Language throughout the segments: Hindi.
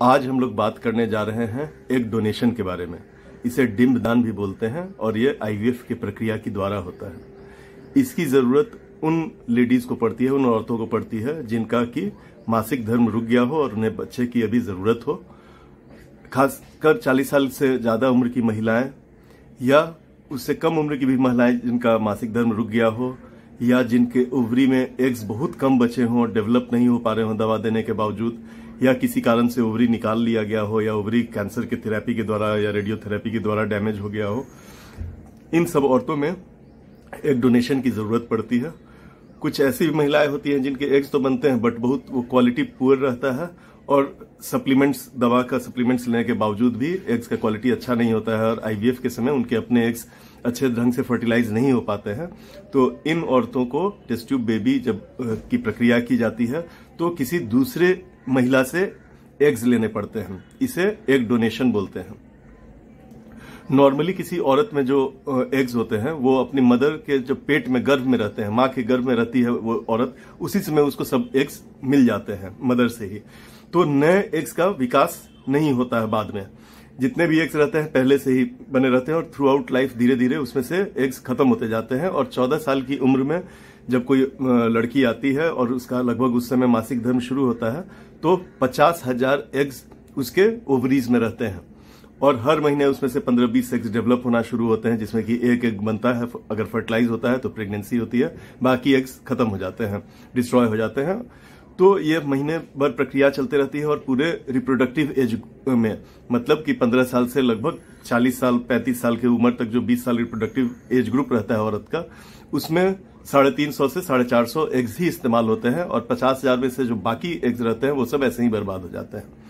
आज हम लोग बात करने जा रहे हैं एक डोनेशन के बारे में। इसे डिम्ब दान भी बोलते हैं और ये आईवीएफ की प्रक्रिया के द्वारा होता है। इसकी जरूरत उन लेडीज को पड़ती है, उन औरतों को पड़ती है जिनका कि मासिक धर्म रुक गया हो और उन्हें बच्चे की अभी जरूरत हो। खासकर 40 साल से ज्यादा उम्र की महिलाएं या उससे कम उम्र की भी महिलाएं जिनका मासिक धर्म रुक गया हो, या जिनके ओवरी में एग्स बहुत कम बचे हों, डेवलप नहीं हो पा रहे हों दवा देने के बावजूद, या किसी कारण से ओवरी निकाल लिया गया हो, या ओवरी कैंसर की थेरेपी के द्वारा या रेडियोथेरेपी के द्वारा डैमेज हो गया हो, इन सब औरतों में एक डोनेशन की जरूरत पड़ती है। कुछ ऐसी भी महिलाएं होती हैं जिनके एग्स तो बनते हैं बट बहुत वो क्वालिटी पुअर रहता है और सप्लीमेंट्स, दवा का सप्लीमेंट्स लेने के बावजूद भी एग्स का क्वालिटी अच्छा नहीं होता है और आईवीएफ के समय उनके अपने एग्स अच्छे ढंग से फर्टिलाइज नहीं हो पाते हैं। तो इन औरतों को टेस्ट ट्यूब बेबी जब की प्रक्रिया की जाती है तो किसी दूसरे महिला से एग्स लेने पड़ते हैं। इसे एग डोनेशन बोलते हैं। नॉर्मली किसी औरत में जो एग्स होते हैं वो अपनी मदर के जो पेट में, गर्भ में रहते हैं, माँ के गर्भ में रहती है वो औरत, उसी समय उसको सब एग्स मिल जाते हैं मदर से ही। तो नए एग्स का विकास नहीं होता है बाद में। जितने भी एग्स रहते हैं पहले से ही बने रहते हैं और थ्रू आउट लाइफ धीरे धीरे उसमें से एग्स खत्म होते जाते हैं। और 14 साल की उम्र में जब कोई लड़की आती है और उसका लगभग उस समय मासिक धर्म शुरू होता है तो 50,000 एग्स उसके ओवरीज में रहते हैं और हर महीने उसमें से 15-20 एग्स डेवलप होना शुरू होते हैं, जिसमें कि एक एग बनता है। अगर फर्टिलाइज होता है तो प्रेगनेंसी होती है, बाकी एग्स खत्म हो जाते हैं, डिस्ट्रॉय हो जाते हैं। तो ये महीने भर प्रक्रिया चलती रहती है और पूरे रिप्रोडक्टिव एज में, मतलब कि 15 साल से लगभग 40 साल 35 साल की उम्र तक जो 20 साल रिप्रोडक्टिव एज ग्रुप रहता है औरत का, उसमें 350 से 450 एग्स ही इस्तेमाल होते हैं और 50,000 में से जो बाकी एग्स रहते हैं वो सब ऐसे ही बर्बाद हो जाते हैं।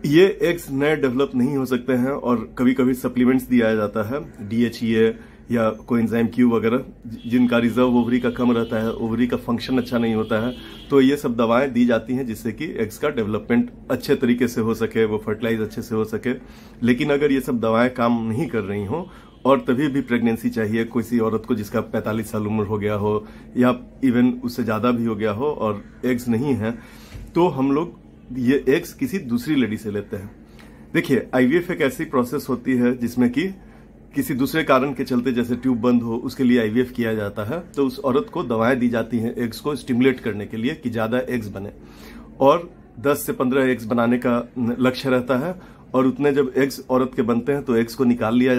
ये एग्स नए डेवलप नहीं हो सकते हैं और कभी कभी सप्लीमेंट्स दिया जाता है, डीएचईए या कोएंजाइम क्यू वगैरह, जिनका रिजर्व ओवरी का कम रहता है, ओवरी का फंक्शन अच्छा नहीं होता है, तो ये सब दवाएं दी जाती हैं जिससे कि एग्स का डेवलपमेंट अच्छे तरीके से हो सके, वो फर्टिलाइज अच्छे से हो सके। लेकिन अगर ये सब दवाएं काम नहीं कर रही हों और तभी भी प्रेगनेंसी चाहिए किसी औरत को जिसका 45 साल उम्र हो गया हो या इवन उससे ज्यादा भी हो गया हो और एग्स नहीं है, तो हम लोग ये एग्स किसी दूसरी लेडी से लेते हैं। देखिए, आईवीएफ एक ऐसी प्रोसेस होती है जिसमें कि किसी दूसरे कारण के चलते, जैसे ट्यूब बंद हो, उसके लिए आईवीएफ किया जाता है। तो उस औरत को दवाएं दी जाती हैं एग्स को स्टिमुलेट करने के लिए कि ज्यादा एग्स बने, और 10 से 15 एग्स बनाने का लक्ष्य रहता है। और उतने जब एग्स औरत के बनते हैं तो एग्स को निकाल लिया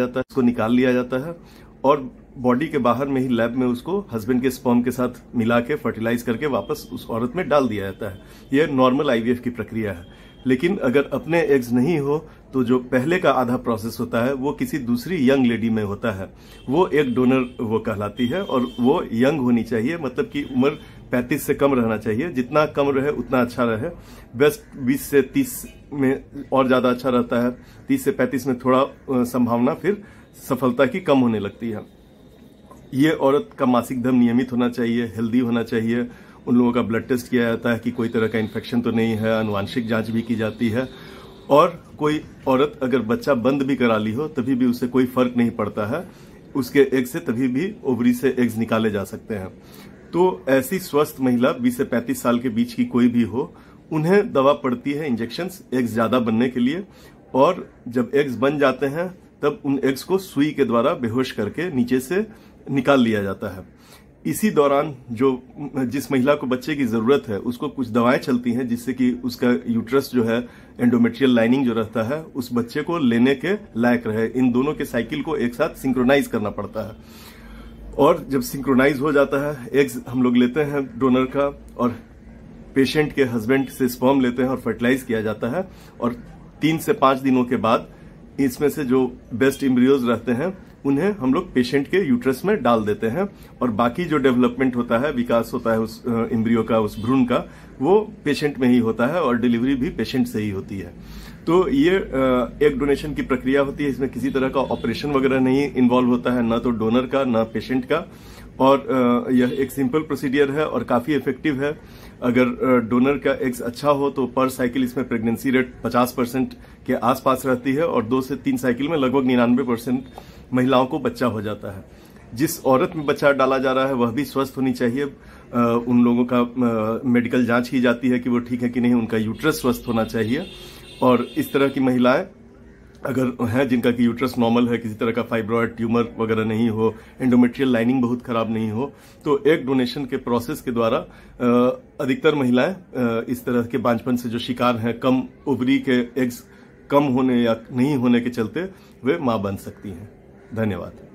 जाता है और बॉडी के बाहर में ही लैब में उसको हस्बैंड के स्पर्म के साथ मिला के फर्टिलाइज करके वापस उस औरत में डाल दिया जाता है। यह नॉर्मल आईवीएफ की प्रक्रिया है। लेकिन अगर अपने एग्स नहीं हो तो जो पहले का आधा प्रोसेस होता है वो किसी दूसरी यंग लेडी में होता है, वो एक डोनर वो कहलाती है। और वो यंग होनी चाहिए, मतलब कि उम्र 35 से कम रहना चाहिए। जितना कम रहे उतना अच्छा रहे। बेस्ट 20 से 30 में और ज्यादा अच्छा रहता है। 30 से 35 में थोड़ा संभावना फिर सफलता की कम होने लगती है। ये औरत का मासिक धर्म नियमित होना चाहिए, हेल्दी होना चाहिए। उन लोगों का ब्लड टेस्ट किया जाता है कि कोई तरह का इन्फेक्शन तो नहीं है, आनुवांशिक जांच भी की जाती है। और कोई औरत अगर बच्चा बंद भी करा ली हो तभी भी उससे कोई फर्क नहीं पड़ता है, उसके एग से तभी भी ओवरी से एग्स निकाले जा सकते हैं। तो ऐसी स्वस्थ महिला 20 से 35 साल के बीच की कोई भी हो, उन्हें दवा पड़ती है, इंजेक्शंस, एग्स ज्यादा बनने के लिए। और जब एग्स बन जाते हैं तब उन एग्स को सुई के द्वारा बेहोश करके नीचे से निकाल लिया जाता है। इसी दौरान जिस महिला को बच्चे की जरूरत है उसको कुछ दवाएं चलती हैं जिससे कि उसका यूट्रस जो है, एंडोमेट्रियल लाइनिंग जो रहता है, उस बच्चे को लेने के लायक रहे। इन दोनों के साइकिल को एक साथ सिंक्रोनाइज करना पड़ता है। और जब सिंक्रोनाइज हो जाता है, एग्स हम लोग लेते हैं डोनर का और पेशेंट के हस्बैंड से स्पर्म लेते हैं और फर्टिलाइज किया जाता है। और 3 से 5 दिनों के बाद इसमें से जो बेस्ट एम्ब्रियोज रहते हैं उन्हें हम लोग पेशेंट के यूट्रस में डाल देते हैं। और बाकी जो डेवलपमेंट होता है, विकास होता है उस एम्ब्रियो का, उस भ्रूण का, वो पेशेंट में ही होता है और डिलीवरी भी पेशेंट से ही होती है। तो ये एग डोनेशन की प्रक्रिया होती है। इसमें किसी तरह का ऑपरेशन वगैरह नहीं इन्वॉल्व होता है, ना तो डोनर का ना पेशेंट का। और यह एक सिंपल प्रोसीडियर है और काफी इफेक्टिव है। अगर डोनर का एग्स अच्छा हो तो पर साइकिल इसमें प्रेगनेंसी रेट 50% के आसपास रहती है और 2 से 3 साइकिल में लगभग 99% महिलाओं को बच्चा हो जाता है। जिस औरत में बच्चा डाला जा रहा है वह भी स्वस्थ होनी चाहिए। उन लोगों का मेडिकल जांच की जाती है कि वो ठीक है कि नहीं, उनका यूट्रस स्वस्थ होना चाहिए। और इस तरह की महिलाएं अगर हैं जिनका कि यूट्रस नॉर्मल है, किसी तरह का फाइब्रॉइड ट्यूमर वगैरह नहीं हो, एंडोमेट्रियल लाइनिंग बहुत खराब नहीं हो, तो एग डोनेशन के प्रोसेस के द्वारा अधिकतर महिलाएं इस तरह के बांझपन से जो शिकार हैं, कम ओवरी के एग्स कम होने या नहीं होने के चलते वे मां बन सकती हैं। धन्यवाद।